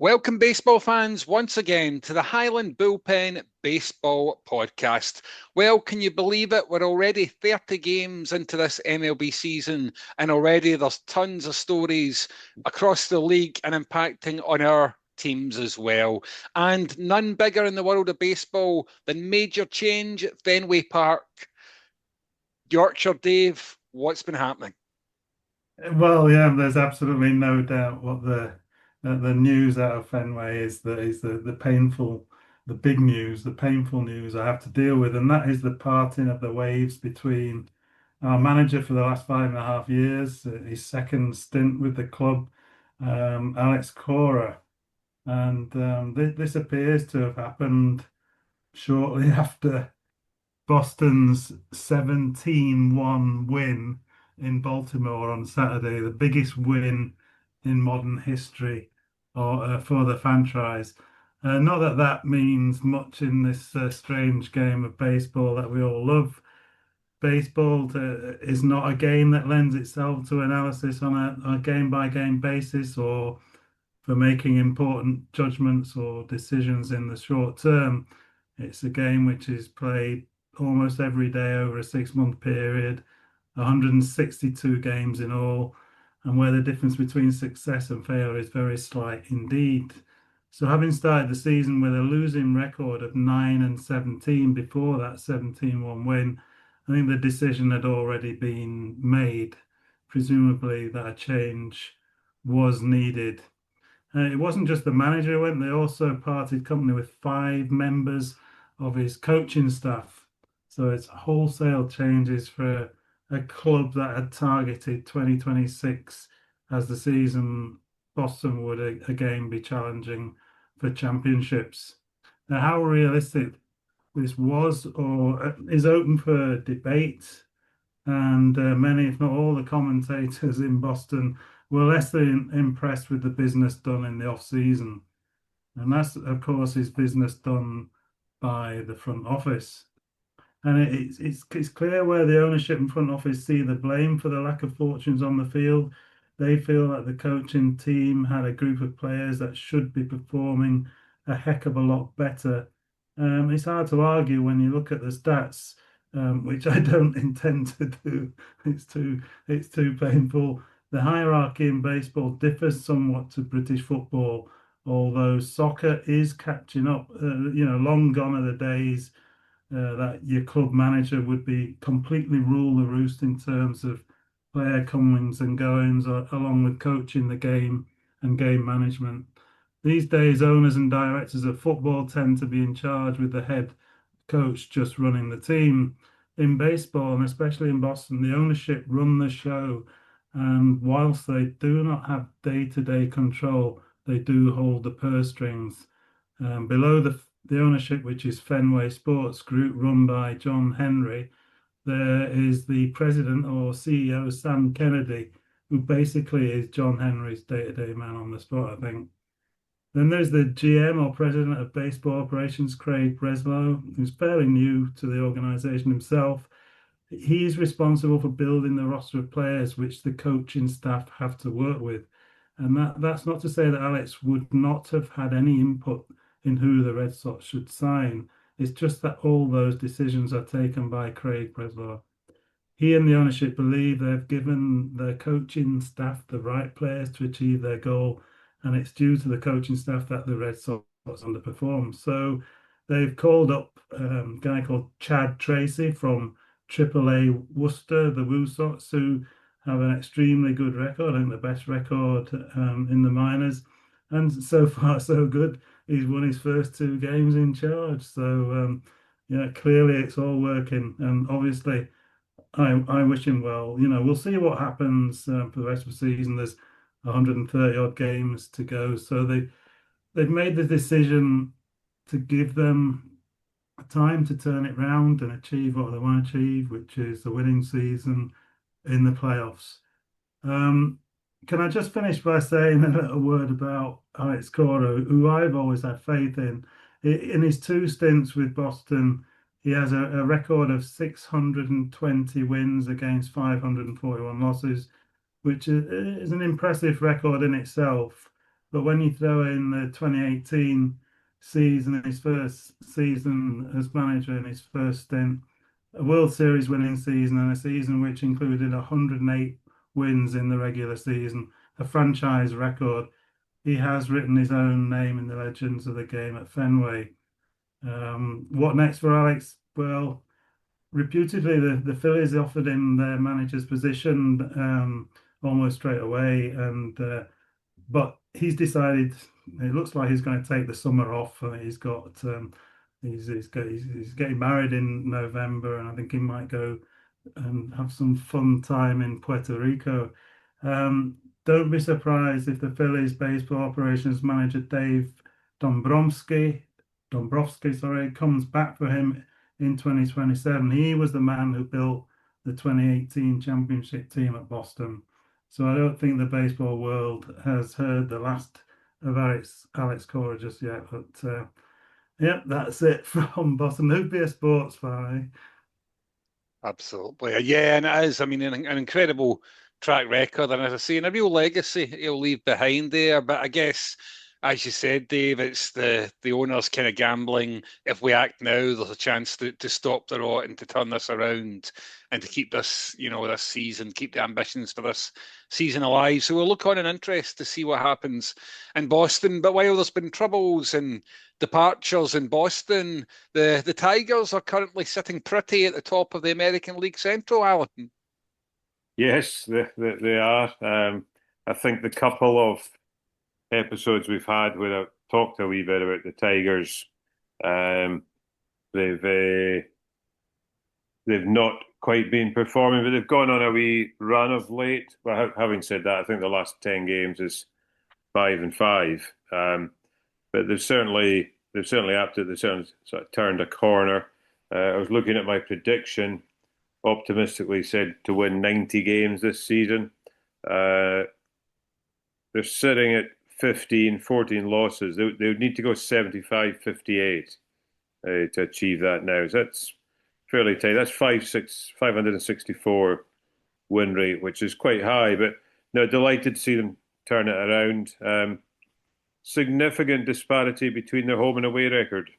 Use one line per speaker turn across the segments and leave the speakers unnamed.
Welcome, baseball fans, once again to the Highland Bullpen Baseball Podcast. Well, can you believe it? We're already 30 games into this MLB season, and already there's tons of stories across the league and impacting on our teams as well. And none bigger in the world of baseball than major change at Fenway Park. Yorkshire Dave, what's been happening?
Well, yeah, there's absolutely no doubt what the news out of Fenway is the painful, the big news, the painful news I have to deal with, and that is the parting of the waves between our manager for the last 5.5 years, his second stint with the club, Alex Cora, and this appears to have happened shortly after Boston's 17-1 win in Baltimore on Saturday, the biggest win in modern history for the franchise. Not that that means much in this strange game of baseball that we all love. Baseball is not a game that lends itself to analysis on a game-by-game basis or for making important judgments or decisions in the short term. It's a game which is played almost every day over a 6-month period, 162 games in all, and where the difference between success and failure is very slight indeed. So having started the season with a losing record of 9-17 before that 17-1 win, I think the decision had already been made. Presumably that a change was needed. It wasn't just the manager who went, they also parted company with 5 members of his coaching staff. So it's wholesale changes for a club that had targeted 2026 as the season Boston would again be challenging for championships. Now, how realistic this was or is open for debate, and many, if not all, the commentators in Boston were less than impressed with the business done in the off season, and that's, of course, is business done by the front office. And it's clear where the ownership and front office see the blame for the lack of fortunes on the field. They feel that the coaching team had a group of players that should be performing a heck of a lot better. It's hard to argue when you look at the stats, which I don't intend to do. It's too painful. The hierarchy in baseball differs somewhat to British football, although soccer is catching up. Long gone are the days that your club manager would be completely rule the roost in terms of player comings and goings, along with coaching the game and game management. These days, owners and directors of football tend to be in charge with the head coach just running the team. In baseball, and especially in Boston, the ownership run the show. And whilst they do not have day-to-day control, they do hold the purse strings. Below the ownership, which is Fenway Sports Group, run by John Henry, there is the president or CEO, Sam Kennedy, who basically is John Henry's day-to-day man on the spot, I think. Then there's the GM or president of baseball operations, Craig Breslow, who's fairly new to the organization himself. He's responsible for building the roster of players which the coaching staff have to work with. And that's not to say that Alex would not have had any input in who the Red Sox should sign. It's just that all those decisions are taken by Craig Breslow. He and the ownership believe they've given their coaching staff the right players to achieve their goal, and it's due to the coaching staff that the Red Sox underperform. So they've called up a guy called Chad Tracy from AAA Worcester, the Woo Sox, who have an extremely good record, I think the best record in the minors. And so far, so good. he's won his first two games in charge. So yeah, clearly it's all working, and obviously I wish him well. We'll see what happens for the rest of the season. There's 130 odd games to go, so they've made the decision to give them time to turn it round and achieve what they want to achieve, which is the winning season in the playoffs. Um, can I just finish by saying a little word about Alex Cora, who I've always had faith in? In his two stints with Boston, he has a record of 620 wins against 541 losses, which is an impressive record in itself. But when you throw in the 2018 season, his first season as manager in his first stint, a World Series winning season, and a season which included 108 wins in the regular season, a franchise record, he has written his own name in the legends of the game at Fenway. What next for Alex? Well, reputedly, the Phillies offered him their manager's position almost straight away, and but he's decided. It looks like he's going to take the summer off. He's getting married in November, and I think he might go and have some fun time in Puerto Rico. Don't be surprised if the Phillies baseball operations manager Dave Dombrowski, sorry, comes back for him in 2027. He was the man who built the 2018 championship team at Boston. So I don't think the baseball world has heard the last of Alex Cora just yet. But yeah, that's it from Boston. Who'd be a sports fan, eh?
Absolutely. Yeah, and it is. I mean, an incredible track record, and as I say, and a real legacy he'll leave behind there. But I guess, as you said, Dave, it's the owners kind of gambling. If we act now, there's a chance to stop the rot and to turn this around and to keep this, this season, keep the ambitions for this season alive. So we'll look on in interest to see what happens in Boston. But while there's been troubles and departures in Boston, the Tigers are currently sitting pretty at the top of the American League Central, Alan.
Yes, they are. I think the couple of episodes we've had where I've talked a wee bit about the Tigers, um, they've not quite been performing, but they've gone on a wee run of late. But having said that, I think the last 10 games is 5-5. But they've certainly upped it. They've certainly sort of turned a corner. I was looking at my prediction, optimistically said to win 90 games this season. They're sitting at 14 losses. They would need to go 75-58 to achieve that now. So that's fairly tight. That's 564 win rate, which is quite high. But no, delighted to see them turn it around. Significant disparity between their home and away record.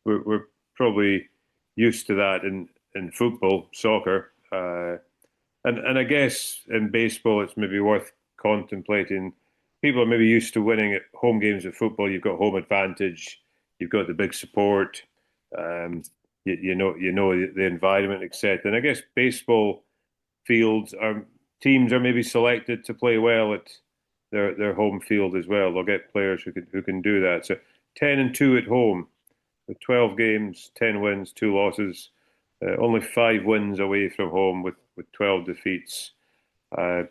We're probably used to that in football, soccer, and I guess in baseball it's maybe worth contemplating. People are maybe used to winning at home games of football. You've got home advantage, you've got the big support, you know the environment, etc. And I guess baseball fields are teams are maybe selected to play well at their home field as well. They'll get players who can do that. So 10-2 at home, with 12 games, 10 wins, 2 losses. Only 5 wins away from home with 12 defeats. And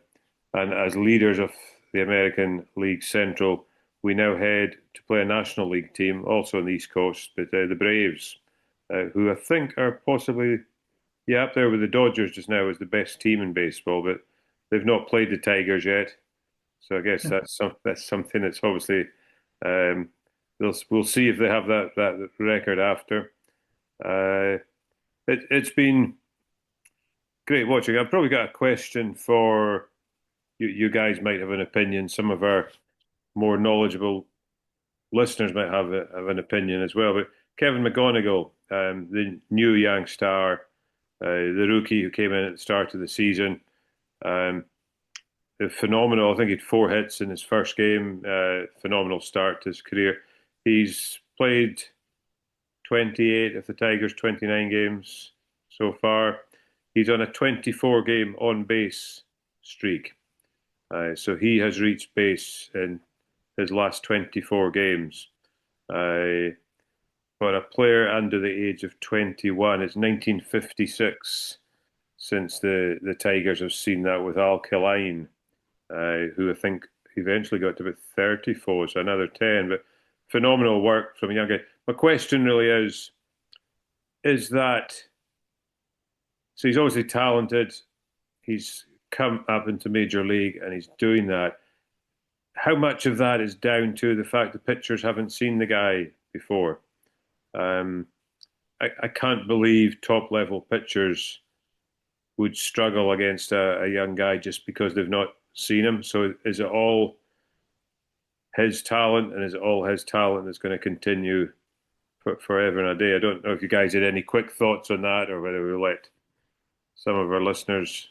as leaders of the American League Central, we now head to play a National League team, also on the East Coast, but the Braves, who I think are possibly, up there with the Dodgers just now as the best team in baseball, but they've not played the Tigers yet. So I guess that's something that's obviously, we'll see if they have that record after. It's been great watching. I've probably got a question for you. You guys might have an opinion. Some of our more knowledgeable listeners might have an opinion as well. But Kevin McGonigle, the new young star, the rookie who came in at the start of the season, phenomenal. I think he had 4 hits in his first game. Phenomenal start to his career. He's played 28 of the Tigers' 29 games so far. He's on a 24-game on-base streak. So he has reached base in his last 24 games. For a player under the age of 21, it's 1956 since the Tigers have seen that with Al Killine, who I think eventually got to about 34, so another 10. But phenomenal work from a young guy. My question really is that, so he's obviously talented. He's come up into Major League and he's doing that. How much of that is down to the fact the pitchers haven't seen the guy before? I can't believe top level pitchers would struggle against a young guy just because they've not seen him. So is it all his talent, and is it all his talent that's going to continue forever and a day? I don't know if you guys had any quick thoughts on that, or whether we'll let some of our listeners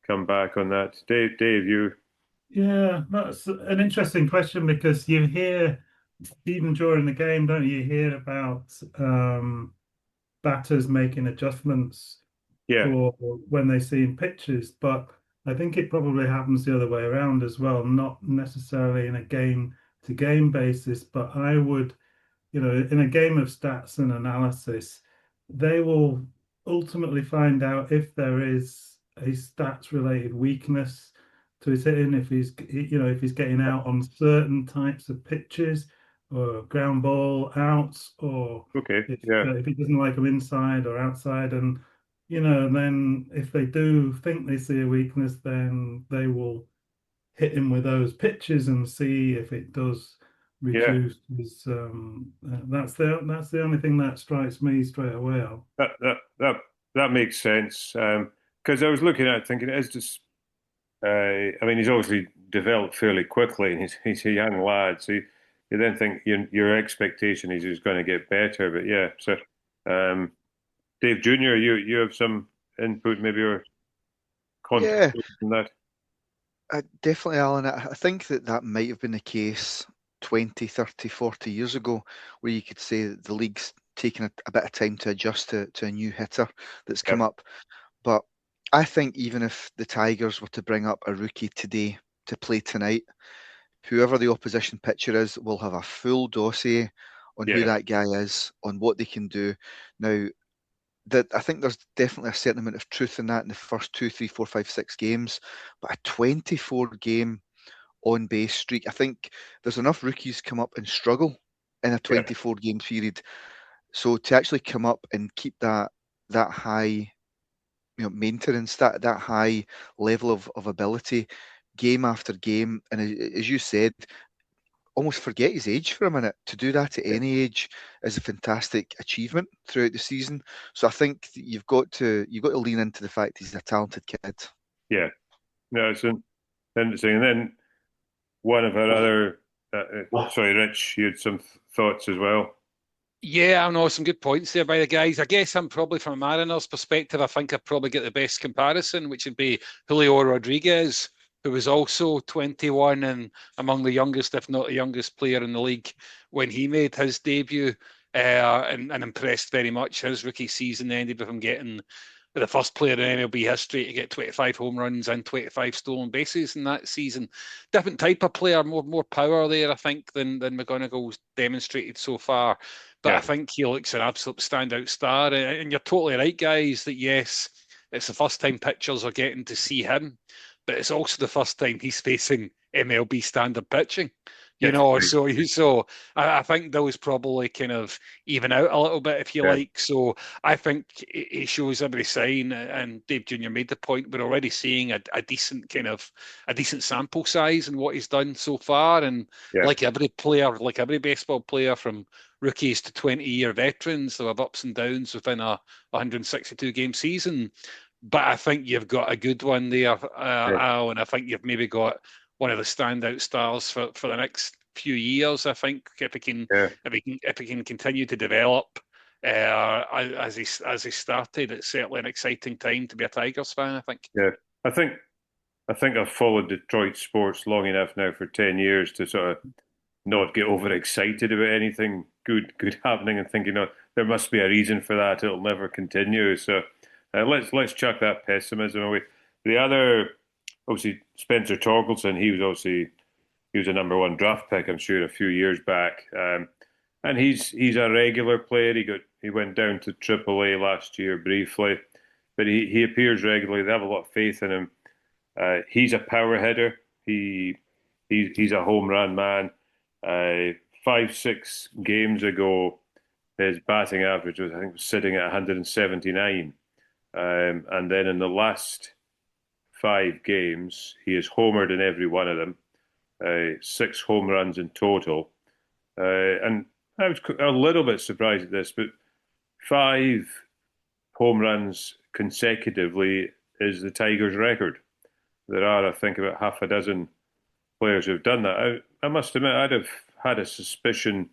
come back on that. Dave, you.
Yeah, that's an interesting question, because you hear, even during the game, don't you hear about batters making adjustments
Yeah,
for when they see pictures, but I think it probably happens the other way around as well, not necessarily in a game to game basis, but I would, in a game of stats and analysis, they will ultimately find out if there is a stats related weakness to his hitting, if if he's getting out on certain types of pitches or ground ball outs, or
okay, yeah,
if he doesn't like them inside or outside. And then if they do think they see a weakness, then they will hit him with those pitches and see if it does
yeah.
reduce his. That's the only thing that strikes me straight away.
That makes sense. Because I was looking at it thinking, it's just. I mean, he's obviously developed fairly quickly, and he's a young lad. So you then think your expectation is he's going to get better. But yeah, so Dave Jr., you have some input, maybe, or
Yeah,
contribution on that.
definitely, Alan. I think that might have been the case 20, 30, 40 years ago, where you could say that the league's taken a bit of time to adjust to a new hitter that's come
Yep.
up. But I think even if the Tigers were to bring up a rookie today to play tonight, whoever the opposition pitcher is will have a full dossier on who
Yeah,
that guy is, on what they can do. Now, that I think there's definitely a certain amount of truth in that in the first 2, 3, 4, 5, 6 games, but a 24 game on base streak, I think there's enough rookies come up and struggle in a
yeah,
24 game period. So to actually come up and keep that high, maintenance, that high level of ability game after game, and as you said, almost forget his age for a minute. To do that at
yeah,
any age is a fantastic achievement throughout the season. So I think that you've got to lean into the fact he's a talented kid.
yeah. No, it's interesting. And then one of our other, sorry, Rich, you had some thoughts as well.
Yeah, I know some good points there by the guys. I guess I'm probably from a Mariners perspective, I think I probably get the best comparison, which would be Julio Rodriguez, who was also 21 and among the youngest, if not the youngest player in the league when he made his debut, and impressed very much. His rookie season ended with him getting the first player in MLB history to get 25 home runs and 25 stolen bases in that season. Different type of player, more power there, I think, than McGonigle's demonstrated so far. But I
Yeah,
think he looks an absolute standout star. And you're totally right, guys, that yes, it's the first time pitchers are getting to see him, but it's also the first time he's facing MLB standard pitching.
definitely.
So I think those probably kind of even out a little bit, if you
Yeah,
like. So I think he shows every sign, and Dave Jr. made the point. We're already seeing a decent sample size in what he's done so far, and
yeah,
like every player, like every baseball player, from rookies to 20-year veterans, they'll have ups and downs within a 162 game season. But I think you've got a good one there,
yeah,
Al, and I think you've maybe got one of the standout stars for the next few years. I think
yeah.
if he can continue to develop as he started, it's certainly an exciting time to be a Tigers fan, I think.
Yeah. I think I've followed Detroit sports long enough now for 10 years to sort of not get overexcited about anything good happening and think, there must be a reason for that. It'll never continue. So let's chuck that pessimism away. The other, obviously, Spencer Torkelson, he was obviously he was a #1 draft pick, I'm sure, a few years back. And he's a regular player. He went down to AAA last year briefly, but he appears regularly. They have a lot of faith in him. He's a power hitter. He's a home run man. 5-6 games ago, his batting average was sitting at 179, and then in the last 5 games, he has homered in every one of them. 6 home runs in total, and I was a little bit surprised at this, but 5 home runs consecutively is the Tigers' record. There are, I think, about half a dozen players who've done that. I must admit, I'd have had a suspicion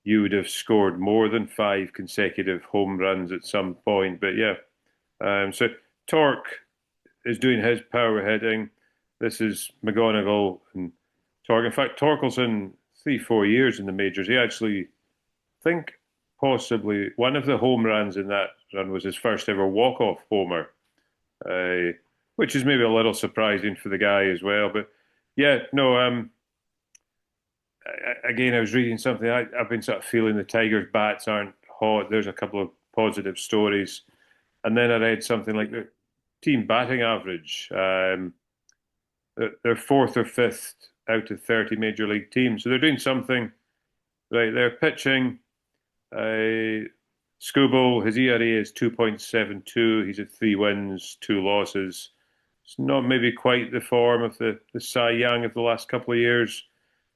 you would have scored more than 5 consecutive home runs at some point. But yeah, so Torque is doing his power hitting. This is McGonigle and Torque. In fact, Torkelson 3-4 years in the majors. He actually, think possibly one of the home runs in that run was his first ever walk-off homer, which is maybe a little surprising for the guy as well. But yeah, no, again, I was reading something. I've been sort of feeling the Tigers' bats aren't hot. There's a couple of positive stories. And then I read something like the team batting average. They're 4th or 5th out of 30 major league teams. So they're doing something right. They're pitching. Skubal, his ERA is 2.72. He's at 3 wins, 2 losses. It's not maybe quite the form of the Cy Young of the last couple of years.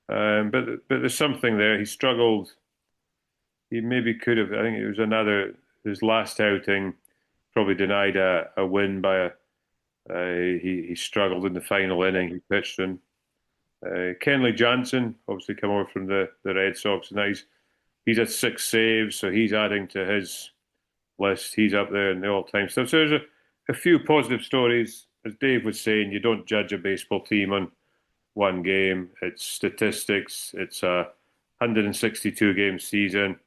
But there's something there. He struggled. He maybe could have. I think it was his last outing, probably denied a win by he struggled in the final inning. He pitched in. Kenley Jansen obviously come over from the Red Sox, and he's at 6 saves, so he's adding to his list. He's up there in the all-time stuff. So there's a few positive stories. As Dave was saying, you don't judge a baseball team on one game. It's statistics. It's a 162-game season.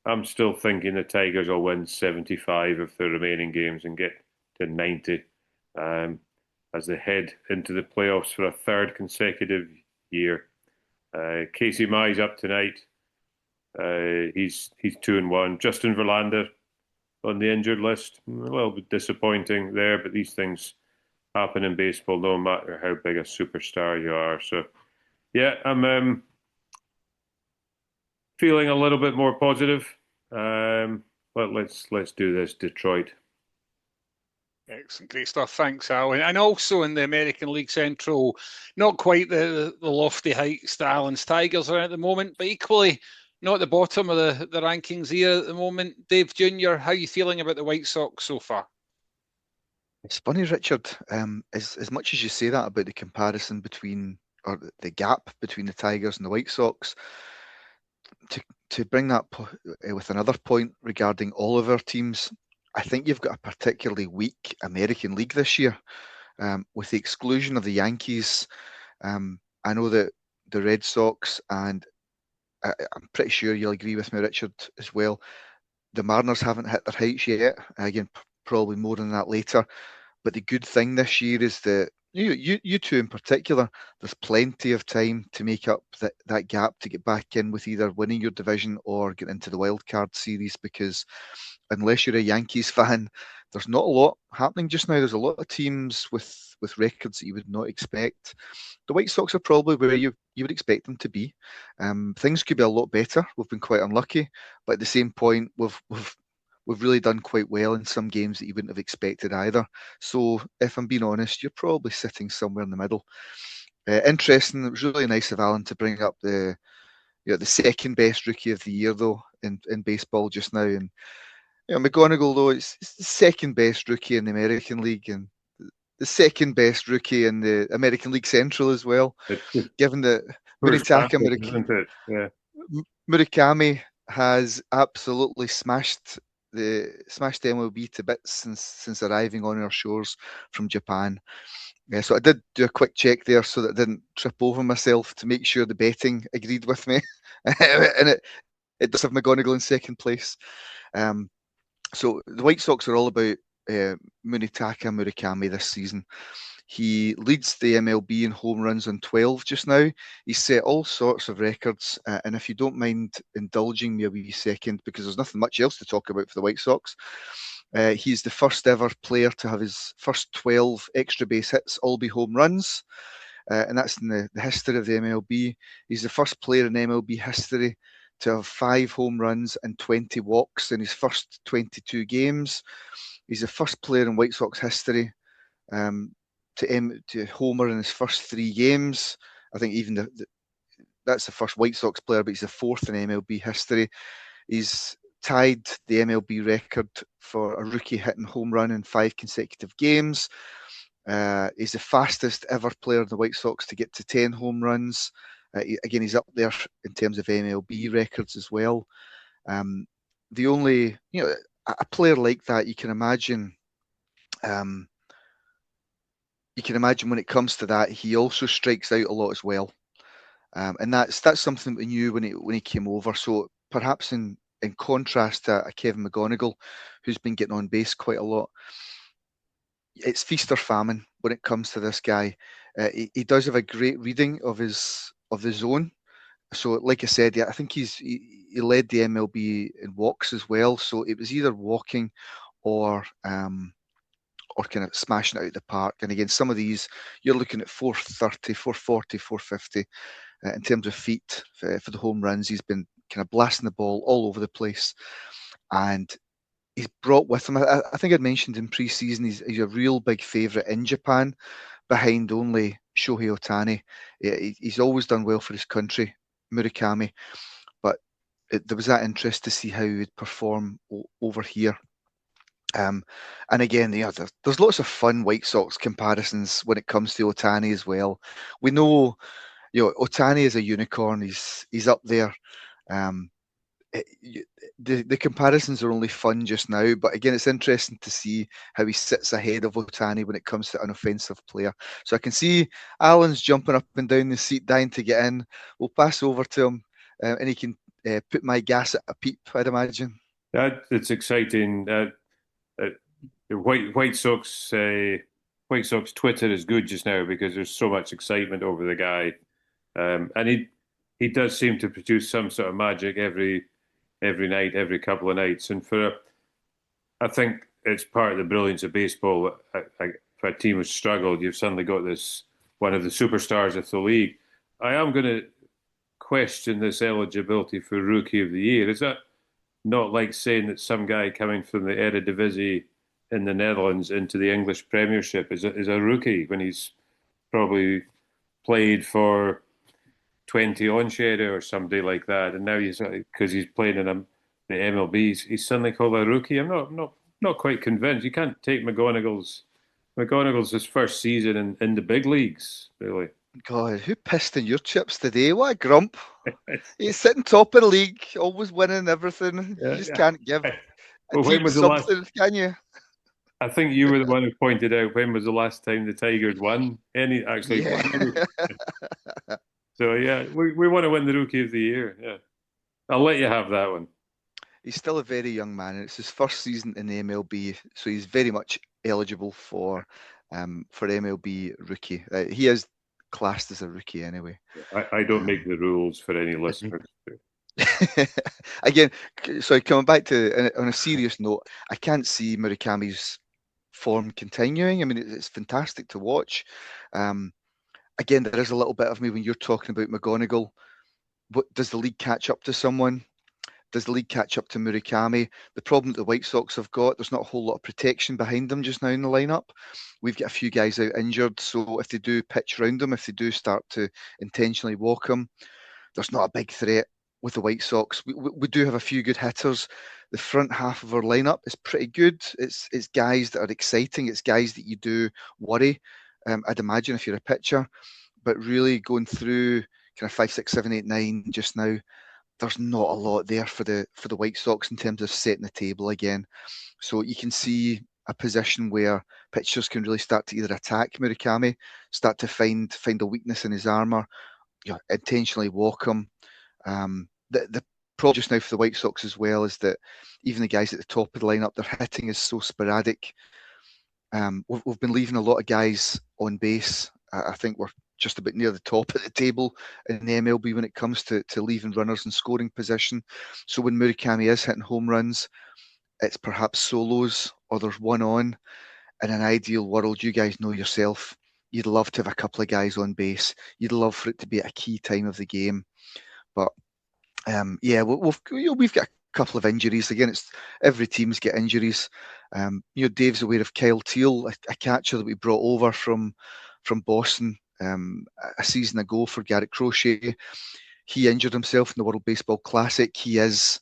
I'm still thinking the Tigers will win 75 of the remaining games and get to 90 as they head into the playoffs for a 3rd consecutive year. Casey Mize up tonight. He's 2-1. Justin Verlander on the injured list. A little bit disappointing there, but these things happen in baseball no matter how big a superstar you are. So yeah, I'm feeling a little bit more positive. But let's do this, Detroit.
Excellent, great stuff. Thanks, Alan. And also in the American League Central, not quite the lofty heights that Alan's Tigers are at the moment, but equally not at the bottom of the rankings here at the moment. Dave Jr., how are you feeling about the White Sox so far?
It's funny, Richard, as much as you say that about the comparison between, or the gap between the Tigers and the White Sox, to bring that with another point regarding all of our teams, I think you've got a particularly weak American League this year, with the exclusion of the Yankees. I know that the Red Sox, and I'm pretty sure you'll agree with me, Richard, as well, the Mariners haven't hit their heights yet. Again, probably more than that later. But the good thing this year is that you two in particular, there's plenty of time to make up that gap to get back in with either winning your division or getting into the wild card series, because unless you're a Yankees fan, there's not a lot happening just now. There's a lot of teams with records that you would not expect. The White Sox are probably where you would expect them to be. Things could be a lot better. We've been quite unlucky, but at the same point, we've really done quite well in some games that you wouldn't have expected either. So if I'm being honest, you're probably sitting somewhere in the middle. Interesting. It was really nice of Alan to bring up the second best rookie of the year though in baseball just now. And McGonigle though, it's the second best rookie in the American League and the second best rookie in the American League Central as well. Given that Munetaka Murakami has absolutely smashed the MLB to bits since arriving on our shores from Japan. So I did do a quick check there so that I didn't trip over myself to make sure the betting agreed with me. And it does have McGonigle in second place. So the White Sox are all about Munetaka Murakami this season. He leads the MLB in home runs on 12 just now. He's set all sorts of records. And if you don't mind indulging me a wee second, because there's nothing much else to talk about for the White Sox, he's the first ever player to have his first 12 extra base hits all be home runs. And that's in the history of the MLB. He's the first player in MLB history to have 5 home runs and 20 walks in his first 22 games. He's the first player in White Sox history to homer in his first 3 games. I think even that's the first White Sox player, but he's the 4th in MLB history. He's tied the MLB record for a rookie hitting home run in 5 consecutive games. He's the fastest ever player in the White Sox to get to 10 home runs. Again, he's up there in terms of MLB records as well. The only, a player like that, you can imagine when it comes to that, he also strikes out a lot as well. And that's something we knew when he came over. So perhaps in contrast to a Kevin McGonigle, who's been getting on base quite a lot, it's feast or famine when it comes to this guy. He does have a great reading of the zone. So, like I said, yeah, I think he led the MLB in walks as well. So it was either walking or kind of smashing it out of the park. And again, some of these you're looking at 430, 440, 450 in terms of feet for the home runs. He's been kind of blasting the ball all over the place, and he's brought with him. I think I'd mentioned in pre-season he's a real big favourite in Japan, behind only Shohei Ohtani. He's always done well for his country, Murakami, but there was that interest to see how he would perform over here. And again, there's lots of fun White Sox comparisons when it comes to Ohtani as well. We know, Ohtani is a unicorn. He's up there. The comparisons are only fun just now, but again, it's interesting to see how he sits ahead of Ohtani when it comes to an offensive player. So I can see Alan's jumping up and down the seat, dying to get in. We'll pass over to him, and he can put my gas at a peep, I'd imagine.
It's exciting. White Sox Twitter is good just now because there's so much excitement over the guy, and he does seem to produce some sort of magic every night, every couple of nights. And I think it's part of the brilliance of baseball. If a team has struggled, you've suddenly got this one of the superstars of the league. I am going to question this eligibility for Rookie of the Year. Is that not like saying that some guy coming from the Eredivisie in the Netherlands into the English Premiership is a rookie when he's probably played for 20 Onshede or somebody like that, and now because he's playing in the MLB, he's suddenly called a rookie. I'm not quite convinced. You can't take McGonigle's his first season in the big leagues, really.
God, who pissed in your chips today? What a grump! He's sitting top of the league, always winning everything. You just can't give a team something, can you?
I think you were the one who pointed out when was the last time the Tigers won. Won. So yeah, we want to win the Rookie of the Year. Yeah, I'll let you have that one.
He's still a very young man, and it's his first season in the MLB, so he's very much eligible for MLB Rookie. He is classed as a rookie anyway.
I don't make the rules for any listeners.
Again, sorry, coming back to on a serious note, I can't see Murakami's form continuing. I mean, it's fantastic to watch. Again, there is a little bit of me when you're talking about McGonigle. What does the league catch up to someone? Does the league catch up to Murakami? The problem that the White Sox have got, there's not a whole lot of protection behind them just now in the lineup. We've got a few guys out injured, so if they do pitch around them, if they do start to intentionally walk them, there's not a big threat with the White Sox. We do have a few good hitters. The front half of our lineup is pretty good. It's guys that are exciting. It's guys that you do worry. I'd imagine if you're a pitcher, but really going through kind of 5, 6, 7, 8, 9 just now, there's not a lot there for the White Sox in terms of setting the table again. So you can see a position where pitchers can really start to either attack Murakami, start to find a weakness in his armour, intentionally walk him. The problem just now for the White Sox as well is that even the guys at the top of the lineup, their hitting is so sporadic. We've been leaving a lot of guys on base. I think we're just about near the top of the table in the MLB when it comes to leaving runners in scoring position. So when Murakami is hitting home runs, it's perhaps solos or there's one on. In an ideal world, you guys know yourself, you'd love to have a couple of guys on base. You'd love for it to be at a key time of the game. But yeah, we've got a couple of injuries. Again, it's every team's got injuries. Dave's aware of Kyle Teal, a catcher that we brought over from Boston a season ago for Garrett Crochet. He injured himself in the World Baseball Classic. He's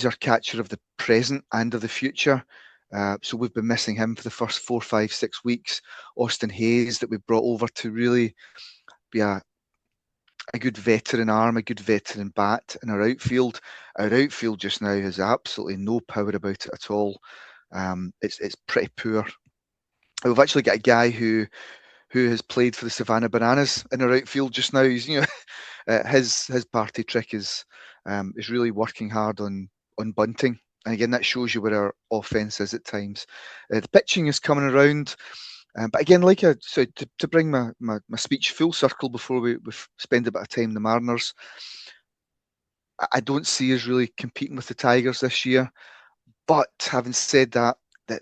our catcher of the present and of the future. So we've been missing him for the first 4, 5, 6 weeks. Austin Hayes that we brought over to really be a good veteran arm, a good veteran bat in our outfield. Our outfield just now has absolutely no power about it at all. It's pretty poor. We've actually got a guy who has played for the Savannah Bananas in our outfield just now. He's, his party trick is really working hard on bunting. And again, that shows you where our offense is at times. The pitching is coming around. But again, to bring my speech full circle before we spend a bit of time in the Mariners, I don't see us really competing with the Tigers this year. But having said that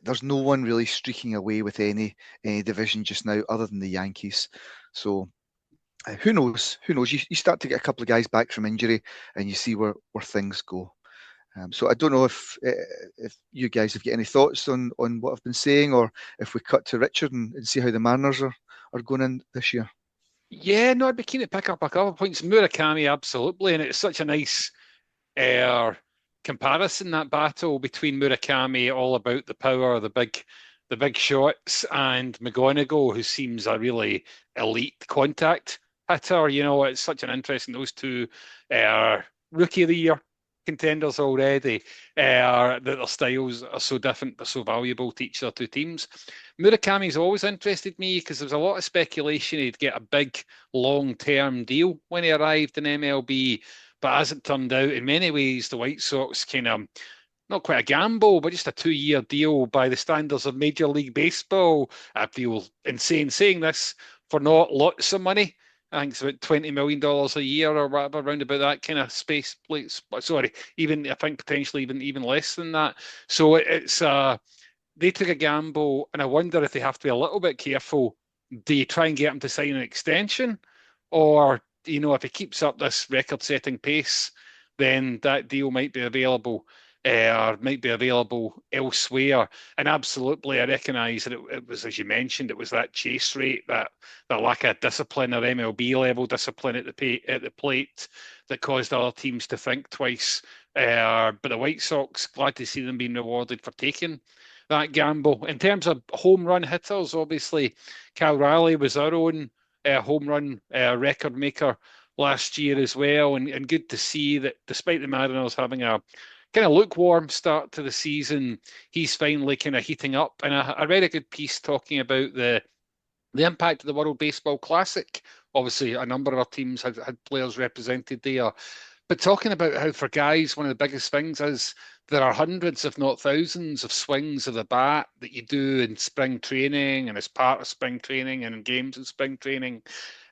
there's no one really streaking away with any division just now other than the Yankees. So who knows? You start to get a couple of guys back from injury and you see where things go. So I don't know if you guys have got any thoughts on what I've been saying, or if we cut to Richard and see how the Mariners are going in this year.
Yeah, no, I'd be keen to pick up a couple of points. Murakami, absolutely, and it's such a nice comparison, that battle between Murakami, all about the power, the big shots, and McGonigle, who seems a really elite contact hitter. It's such an interesting, those two rookie of the year contenders already, that their styles are so different but so valuable to each of the two teams. Murakami's always interested me because there's a lot of speculation he'd get a big long-term deal when he arrived in MLB, but as it turned out, in many ways, the White Sox kind of, not quite a gamble, but just a 2-year deal by the standards of Major League Baseball. I feel insane saying this, for not lots of money. I think it's about $20 million a year or whatever, around about that kind of space. Sorry, I think potentially even less than that. So it's they took a gamble, and I wonder if they have to be a little bit careful. Do you try and get him to sign an extension, or if he keeps up this record-setting pace, then that deal might be available. Or might be available elsewhere. And absolutely, I recognise that it was, as you mentioned, it was that chase rate, that lack of discipline or MLB level discipline at the plate that caused other teams to think twice. But the White Sox, glad to see them being rewarded for taking that gamble. In terms of home run hitters, obviously, Cal Raleigh was our own home run record maker last year as well. And good to see that despite the Mariners having a kind of lukewarm start to the season, he's finally kind of heating up. And I read a good piece talking about the impact of the World Baseball Classic. Obviously, a number of our teams had players represented there. But talking about how for guys, one of the biggest things is there are hundreds, if not thousands, of swings of the bat that you do in spring training and as part of spring training and in games in spring training.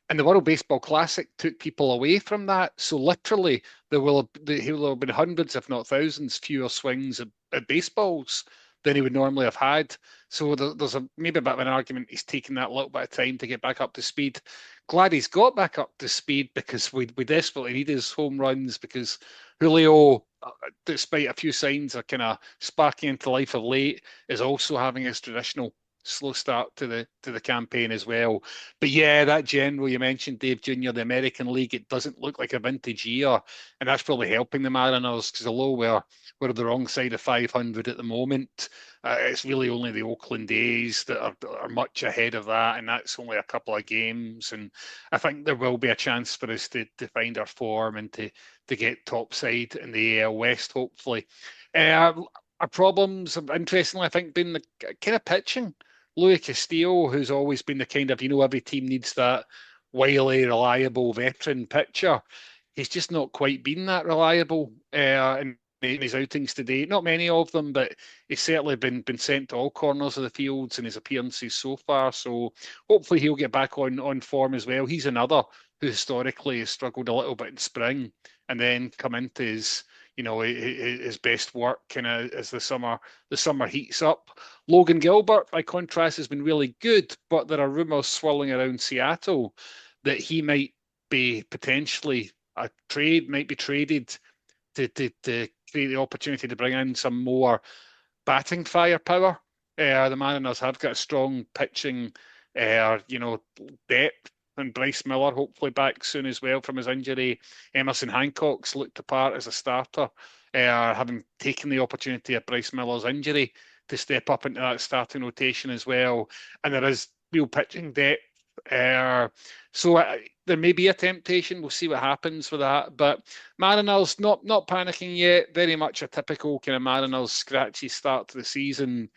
And the World Baseball Classic took people away from that. So literally, there will have been hundreds, if not thousands, fewer swings at baseballs than he would normally have had. So there's maybe a bit of an argument he's taking that little bit of time to get back up to speed. Glad he's got back up to speed, because we desperately need his home runs, because Julio, despite a few signs of kind of sparking into life of late, is also having his traditional slow start to the campaign as well. But yeah, that general you mentioned, Dave Jr., the American League, it doesn't look like a vintage year, and that's probably helping the Mariners, because although we're the wrong side of 500 at the moment, it's really only the Oakland A's that are much ahead of that, and that's only a couple of games. And I think there will be a chance for us to find our form and to get topside in the AL West, hopefully. Our problems have, interestingly, I think, been the kind of pitching. Louis Castillo, who's always been the kind of, every team needs that wily, reliable veteran pitcher. He's just not quite been that reliable. And in his outings today. Not many of them, but he's certainly been sent to all corners of the fields in his appearances so far. So hopefully he'll get back on form as well. He's another who historically has struggled a little bit in spring and then come into his best work kind of as the summer heats up. Logan Gilbert, by contrast, has been really good, but there are rumours swirling around Seattle that he might be potentially might be traded to create the opportunity to bring in some more batting firepower. The Mariners have got a strong pitching, depth, and Bryce Miller hopefully back soon as well from his injury. Emerson Hancock's looked the part as a starter, having taken the opportunity of Bryce Miller's injury to step up into that starting rotation as well. And there is real pitching depth. So there may be a temptation. We'll see what happens with that. But Mariners not panicking yet. Very much a typical kind of Mariners scratchy start to the season.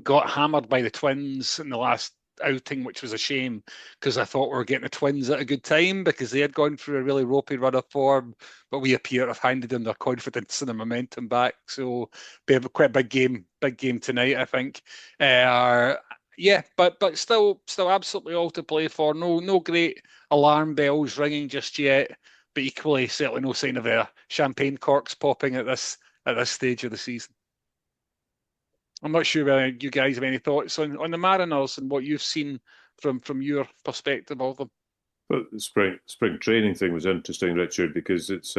Got hammered by the Twins in the last outing, which was a shame because I thought we were getting the Twins at a good time because they had gone through a really ropey run of form, but we appear to have handed them their confidence and their momentum back. So be quite a big game tonight, I think. Yeah, but still absolutely all to play for. No great alarm bells ringing just yet, but equally certainly no sign of champagne corks popping at this stage of the season. I'm not sure whether you guys have any thoughts on the Mariners and what you've seen from your perspective of them.
Well, the spring training thing was interesting, Richard, because it's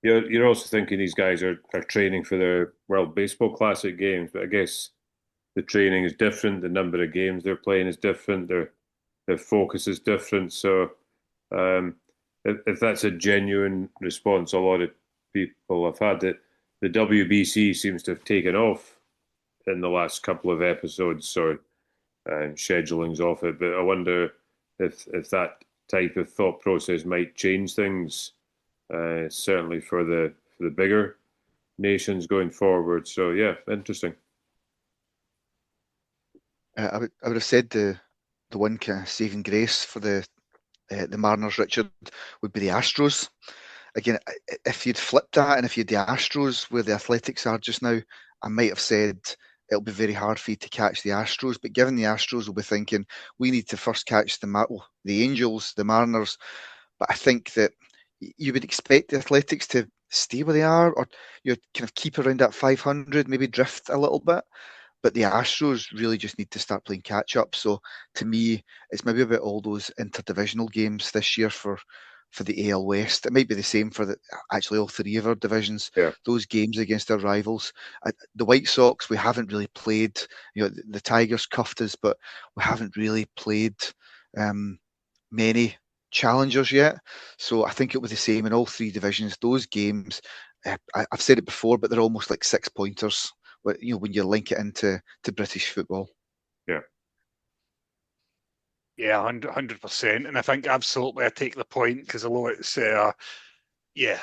you're also thinking these guys are training for their World Baseball Classic games, but I guess the training is different. The number of games they're playing is different. Their focus is different. So if that's a genuine response, a lot of people have had it. The WBC seems to have taken off in the last couple of episodes, or scheduling's off it. But I wonder if that type of thought process might change things, certainly for the bigger nations going forward. So yeah, interesting.
I would have said the one kind of saving grace for the Mariners, Richard, would be the Astros. Again, if you'd flipped that and if you had the Astros where the Athletics are just now, I might have said it'll be very hard for you to catch the Astros. But given the Astros will be thinking, we need to first catch the Angels, the Mariners. But I think that you would expect the Athletics to stay where they are, or you kind of keep around that 500, maybe drift a little bit. But the Astros really just need to start playing catch up. So to me, it's maybe about all those interdivisional games this year for the AL West. It might be the same for actually all three of our divisions.
Yeah.
Those games against our rivals. The White Sox, we haven't really played. The Tigers cuffed us, but we haven't really played many challengers yet. So I think it was the same in all three divisions. Those games, I've said it before, but they're almost like 6-pointers. When you link it into British football.
Yeah.
Yeah, 100%. And I think absolutely I take the point because although it's, I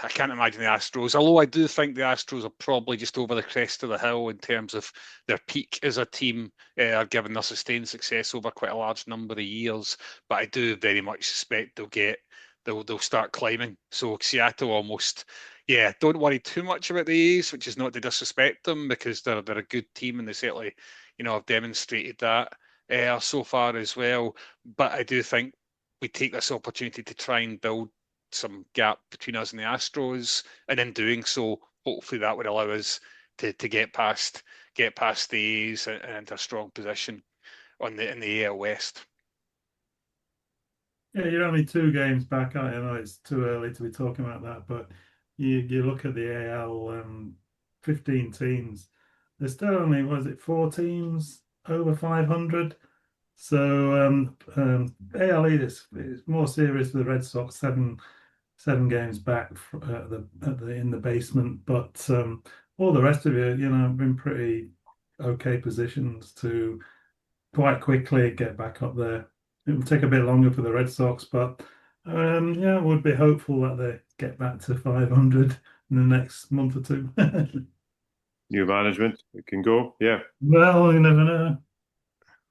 can't imagine the Astros. Although I do think the Astros are probably just over the crest of the hill in terms of their peak as a team, given their sustained success over quite a large number of years. But I do very much suspect they'll start climbing. So Seattle almost, don't worry too much about the A's, which is not to disrespect them because they're a good team and they certainly, have demonstrated that so far as well. But I do think we take this opportunity to try and build some gap between us and the Astros, and in doing so, hopefully that would allow us to get past the A's and into a strong position in the AL West.
Yeah, you're only 2 games back. I know it's too early to be talking about that, but you look at the AL, 15 teams. There's still only, 4 teams over 500? So AL is more serious for the Red Sox, seven games back in the basement, but all the rest of you, been pretty okay positions to quite quickly get back up there. It will take a bit longer for the Red Sox, but would be hopeful that they get back to 500 in the next month or 2.
New management, it can go, yeah.
Well, you never know.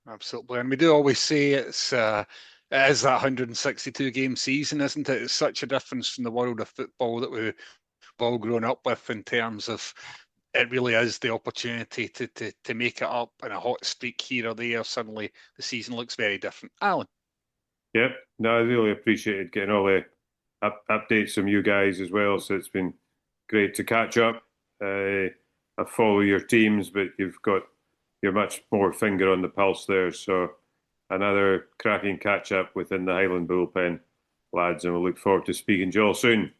Absolutely, and we do always say it is that 162 game season, isn't it? It's such a difference from the world of football that we we've all grown up with, in terms of it really is the opportunity to make it up in a hot streak here or there. Suddenly the season looks very different. Alan?
Yep, no, I really appreciated getting all the updates from you guys as well. So it's been great to catch up. I follow your teams, but you're much more finger on the pulse there. So another cracking catch up within the Highland Bullpen, lads, and we'll look forward to speaking to you all soon.